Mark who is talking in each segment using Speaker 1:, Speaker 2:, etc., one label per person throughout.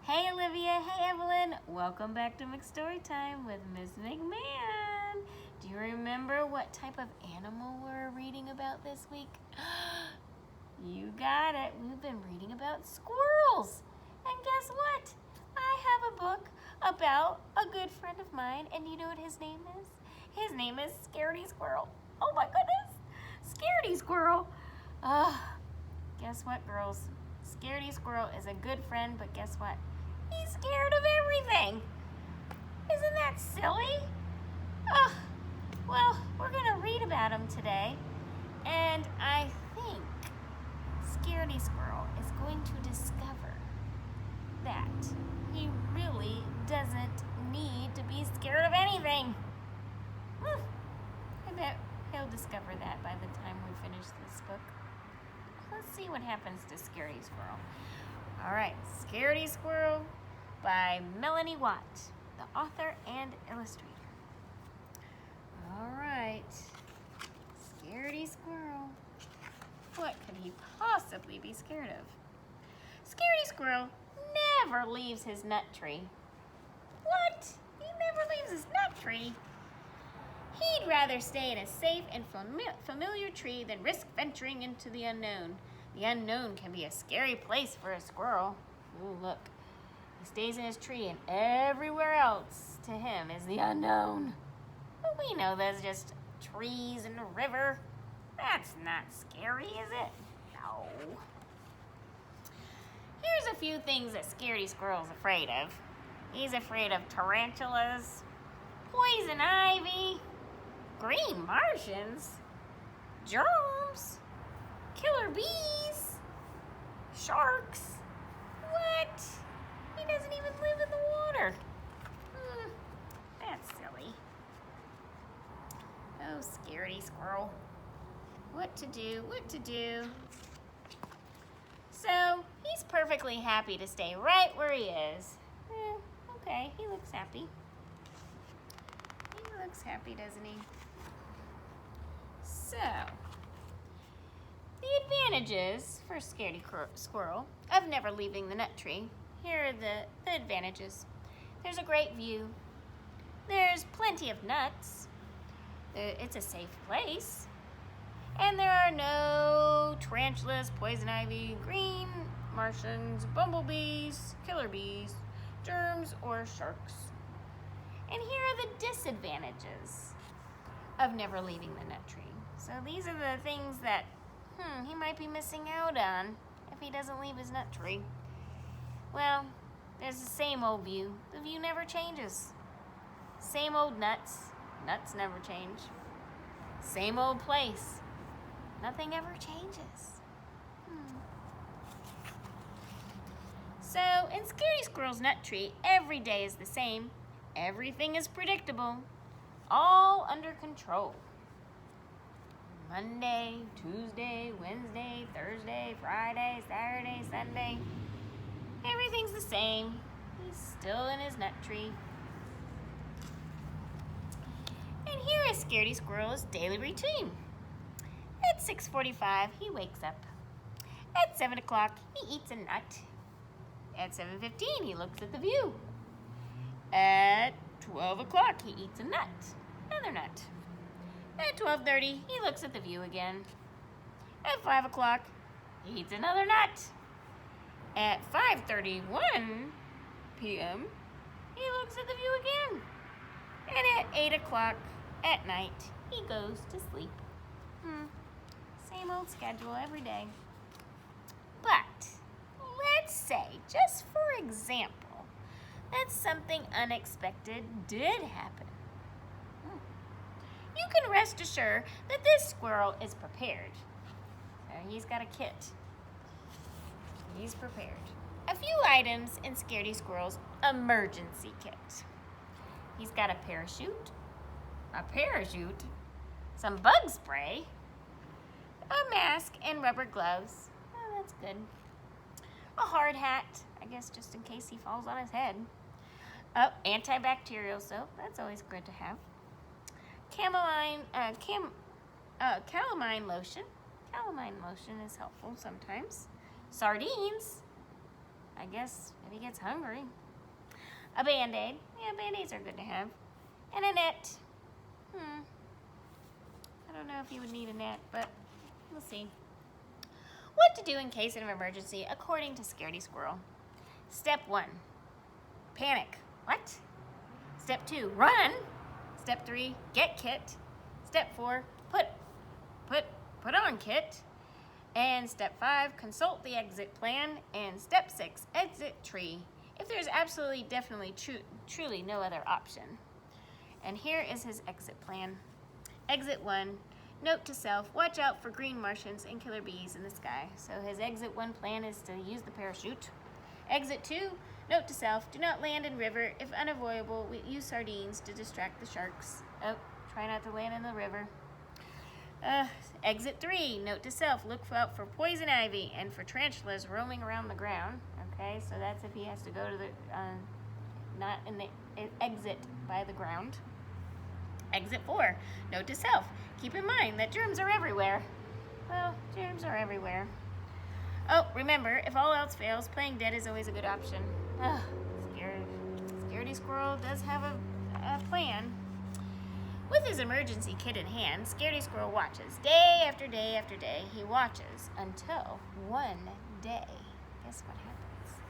Speaker 1: Hey Olivia, hey Evelyn, welcome back to McStorytime with Miss McMahon. Do you remember what type of animal we're reading about this week? You got it, we've been reading about squirrels. And guess what? I have a book about a good friend of mine, and you know what his name is? His name is Scaredy Squirrel. Oh my goodness, Scaredy Squirrel. Guess what, girls? Scaredy Squirrel is a good friend, but guess what? He's scared of everything. Isn't that silly? Well, we're going to read about him today, and I think Scaredy Squirrel is going to discover that he really doesn't need to be scared of anything. I bet he'll discover that by the time we finish this book. Let's see what happens to Scaredy Squirrel. All right, Scaredy Squirrel by Melanie Watt, the author and illustrator. All right, Scaredy Squirrel. What could he possibly be scared of? Scaredy Squirrel never leaves his nut tree. What? He never leaves his nut tree? He'd rather stay in a safe and familiar tree than risk venturing into the unknown. The unknown can be a scary place for a squirrel. Ooh, look. He stays in his tree, and everywhere else to him is the unknown. But we know there's just trees and a river. That's not scary, is it? No. Here's a few things that Scaredy Squirrel's afraid of. He's afraid of tarantulas, poison ivy, green Martians, germs, killer bees, sharks. What? He doesn't even live in the water. That's silly. Oh, Scaredy Squirrel. What to do, what to do. So, he's perfectly happy to stay right where he is. Okay, he looks happy. He looks happy, doesn't he? So, the advantages for Scaredy Squirrel of never leaving the nut tree. Here are the advantages. There's a great view. There's plenty of nuts. It's a safe place. And there are no tarantulas, poison ivy, green Martians, bumblebees, killer bees, germs, or sharks. And here are the disadvantages of never leaving the nut tree. So these are the things that he might be missing out on if he doesn't leave his nut tree. Well, there's the same old view. The view never changes. Same old nuts. Nuts never change. Same old place. Nothing ever changes. So, in Scaredy Squirrel's nut tree, every day is the same. Everything is predictable. All under control. Monday, Tuesday, Wednesday, Thursday, Friday, Saturday, Sunday. Everything's the same. He's still in his nut tree. And here is Scaredy Squirrel's daily routine. At 6:45, he wakes up. At 7 o'clock, he eats a nut. At 7:15, he looks at the view. At 12 o'clock, he eats a nut. Another nut. At 12:30, he looks at the view again. At 5 o'clock, he eats another nut. At 5:31 p.m., he looks at the view again. And at 8 o'clock at night, he goes to sleep. Same old schedule every day. But let's say, just for example, that something unexpected did happen. You can rest assured that this squirrel is prepared. So he's got a kit. He's prepared. A few items in Scaredy Squirrel's emergency kit. He's got a parachute, some bug spray, a mask and rubber gloves. Oh, that's good. A hard hat, I guess just in case he falls on his head. Antibacterial soap, that's always good to have. Calamine lotion. Calamine lotion is helpful sometimes. Sardines. I guess if he gets hungry. A Band-Aid. Yeah, Band-Aids are good to have. And a net. I don't know if you would need a net, but we'll see. What to do in case of an emergency according to Scaredy Squirrel. Step 1, panic. What? Step 2, run. Step 3, get kit. Step 4, put on kit. And step 5, consult the exit plan. And step 6, exit tree. If there's absolutely, definitely, truly no other option. And here is his exit plan. Exit 1, note to self, watch out for green Martians and killer bees in the sky. So his exit 1 plan is to use the parachute. Exit 2, note to self, do not land in river. If unavoidable, we use sardines to distract the sharks. Oh, try not to land in the river. Exit 3, note to self, look out for poison ivy and for tarantulas roaming around the ground. Okay, so that's if he has to go to the, not in the exit by the ground. Exit 4, note to self, keep in mind that germs are everywhere. Well, germs are everywhere. Oh, remember, if all else fails, playing dead is always a good option. Scaredy Squirrel does have a plan. With his emergency kit in hand, Scaredy Squirrel watches day after day after day. He watches until one day. Guess what happens?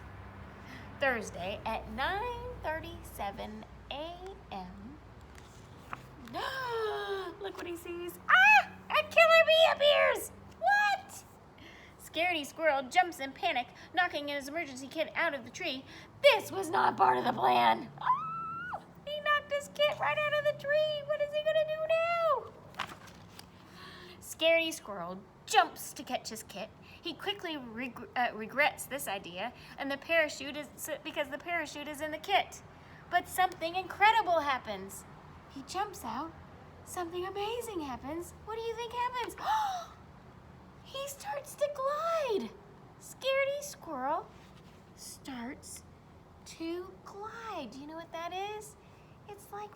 Speaker 1: Thursday at 9:37 a.m. Look what he sees. Ah! A killer bee appears! What? Scaredy Squirrel jumps in panic, knocking his emergency kit out of the tree. This was not part of the plan. Oh, he knocked his kit right out of the tree. What is he gonna do now? Scaredy Squirrel jumps to catch his kit. He quickly regrets this idea, and because the parachute is in the kit. But something incredible happens. He jumps out. Something amazing happens. What do you think happens? He starts to glide. Scaredy Squirrel starts to glide. Do you know what that is? It's like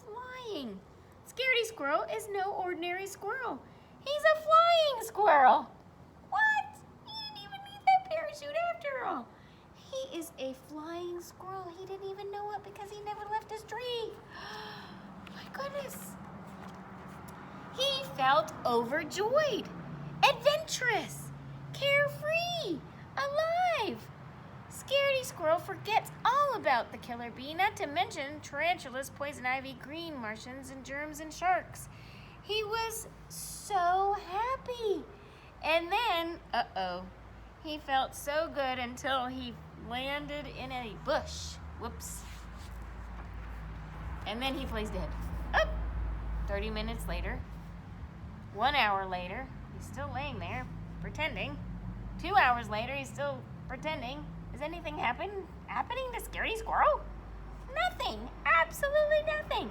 Speaker 1: flying. Scaredy Squirrel is no ordinary squirrel. He's a flying squirrel. What? He didn't even need that parachute after all. He is a flying squirrel. He didn't even know it because he never left his tree. My goodness. He felt overjoyed, adventurous, carefree, alive. Scaredy Squirrel forgets all about the killer bee, not to mention tarantulas, poison ivy, green Martians, and germs and sharks. He was so happy. And then, he felt so good until he landed in a bush. Whoops. And then he plays dead. 30 minutes later, 1 hour later, he's still laying there, pretending. 2 hours later, he's still pretending. Is anything happening to Scaredy Squirrel? Nothing. Absolutely nothing.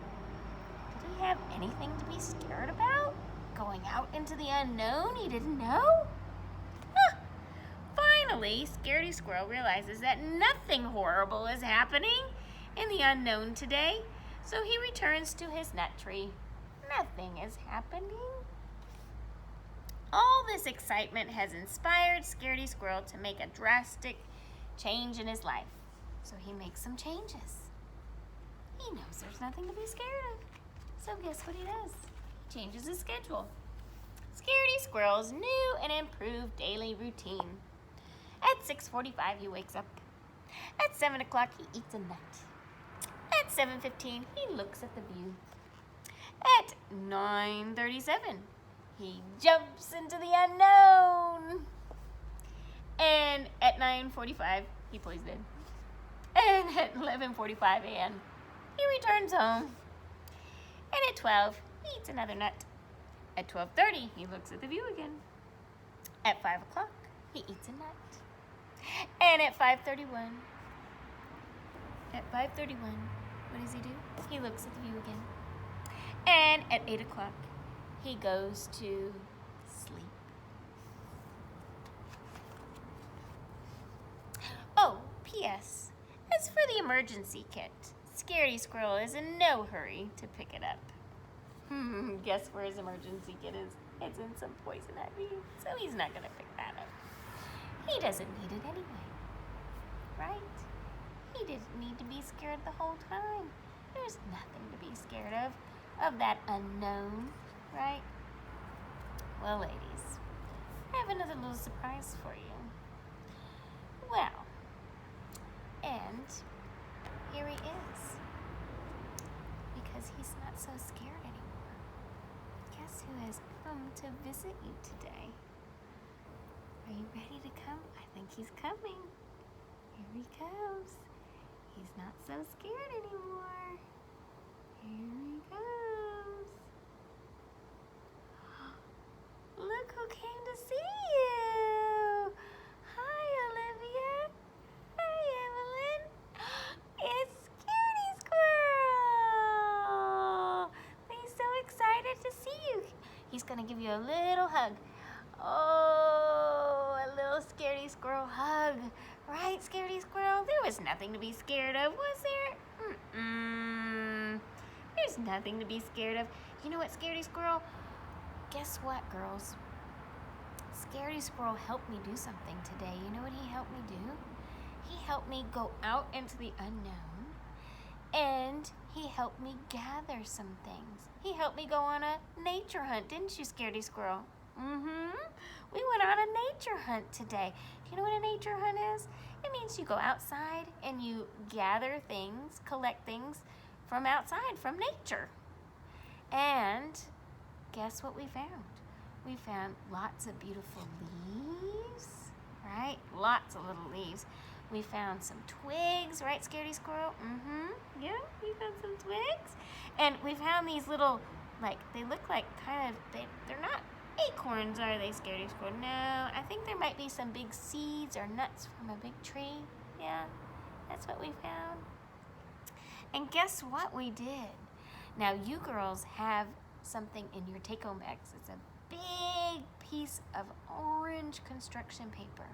Speaker 1: Did he have anything to be scared about? Going out into the unknown he didn't know? Finally, Scaredy Squirrel realizes that nothing horrible is happening in the unknown today, so he returns to his nut tree. Nothing is happening. All this excitement has inspired Scaredy Squirrel to make a drastic change in his life. So he makes some changes. He knows there's nothing to be scared of. So guess what he does? He changes his schedule. Scaredy Squirrel's new and improved daily routine. At 6:45, he wakes up. At 7 o'clock, he eats a nut. At 7:15, he looks at the view. At 9:37, he jumps into the unknown. And at 9:45, he plays dead. And at 11:45 a.m., he returns home. And at 12, he eats another nut. At 12:30, he looks at the view again. At 5 o'clock, he eats a nut. And at 5:31, what does he do? He looks at the view again. And at 8 o'clock, he goes to sleep. Oh, P.S. As for the emergency kit, Scaredy Squirrel is in no hurry to pick it up. Guess where his emergency kit is? It's in some poison ivy, so he's not going to pick that up. He doesn't need it anyway. right? He didn't need to be scared the whole time. There's nothing to be scared of that unknown, right? Well, ladies, I have another little surprise for you. Well, and here he is, because he's not so scared anymore. Guess who has come to visit you today? Are you ready to come? I think he's coming. Here he comes. He's not so scared anymore. Here he comes. Look who came to see you. Hi, Olivia. Hi, Evelyn. It's Scaredy Squirrel. He's so excited to see you. He's going to give you a little hug. Oh, a little Scaredy Squirrel hug. Right, Scaredy Squirrel? There was nothing to be scared of, was there? There's nothing to be scared of. You know what, Scaredy Squirrel? Guess what, girls? Scaredy Squirrel helped me do something today. You know what he helped me do? He helped me go out into the unknown, and he helped me gather some things. He helped me go on a nature hunt, didn't you, Scaredy Squirrel? We went on a nature hunt today. Do you know what a nature hunt is? It means you go outside and you gather things, collect things from outside, from nature. And guess what we found? We found lots of beautiful leaves, right? Lots of little leaves. We found some twigs, right, Scaredy Squirrel? Yeah, we found some twigs. And we found these little, like, they look like kind of, they're not acorns, are they, Scaredy Squirrel? No, I think there might be some big seeds or nuts from a big tree. Yeah, that's what we found. And guess what we did? Now, you girls have something in your take-home bags. It's a big piece of orange construction paper.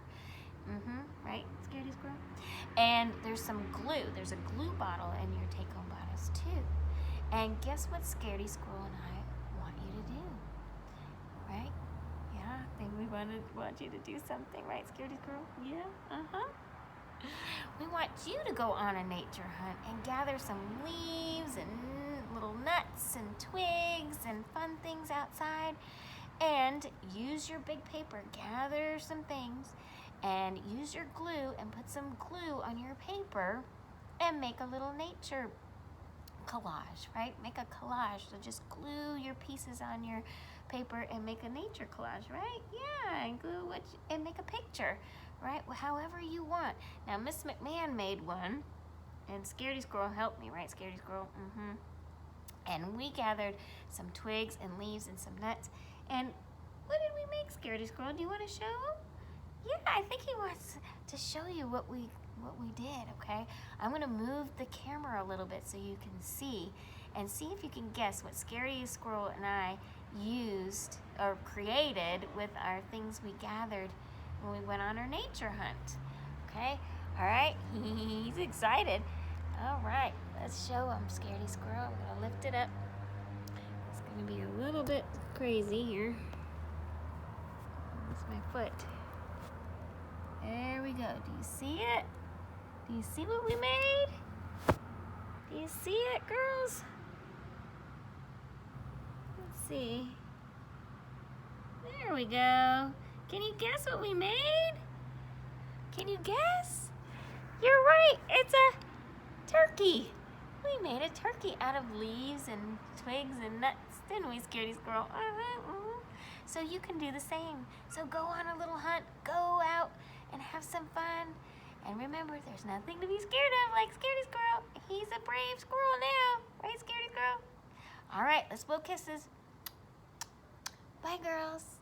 Speaker 1: Right, Scaredy Squirrel? And there's some glue. There's a glue bottle in your take-home bottles, too. And guess what Scaredy Squirrel and I want you to do? Right? Yeah, I think we want you to do something, right, Scaredy Squirrel? Yeah, We want you to go on a nature hunt and gather some leaves and little nuts and twigs and fun things outside, and use your big paper, gather some things, and use your glue and put some glue on your paper and make a little nature collage, right? Make a collage. So just glue your pieces on your paper and make a nature collage, right? Yeah, and glue and make a picture, right? However you want. Now, Miss McMahon made one, and Scaredy Squirrel helped me, right, Scaredy Squirrel? And we gathered some twigs and leaves and some nuts. And what did we make, Scaredy Squirrel? Do you want to show him? Yeah, I think he wants to show you what we did, okay? I'm going to move the camera a little bit so you can see, and see if you can guess what Scaredy Squirrel and I used or created with our things we gathered when we went on our nature hunt. Okay? All right? He's excited. All right. Let's show him, Scaredy Squirrel. I'm going to lift it up. It's going to be a little bit crazy here. That's my foot. There we go. Do you see it? Do you see what we made? Do you see it, girls? Let's see. There we go. Can you guess what we made? Can you guess? You're right. It's a turkey. We made a turkey out of leaves and twigs and nuts, didn't we, Scaredy Squirrel? So you can do the same. So go on a little hunt. Go out and have some fun. And remember, there's nothing to be scared of like Scaredy Squirrel. He's a brave squirrel now. Right, Scaredy Squirrel? All right, let's blow kisses. Bye, girls.